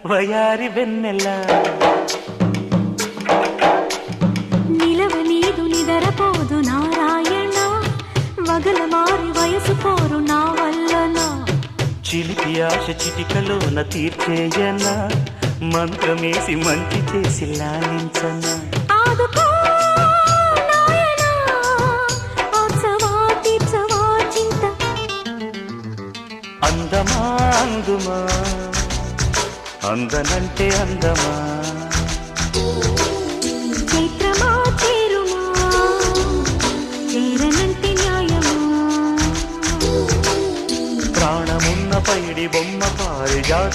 వయారి వెన్నెల నిలవ నీదు నిదరపోదు నారాయణ వగల మారి వయసు పోరు నా వల్లన చిలిపి ఆశ చిటికలోన తీర్చేయన మంత్రమేసి మంచి చేసి లాలించన ఆదుకో నాయనా ఆచవా తీర్చవా చింత అందమా అందుమా అందనంటే అందమా చైత్రమా చేరుమా చేరనంటే న్యాయమా ప్రాణమున్న పైడి బొమ్మ పారిజాత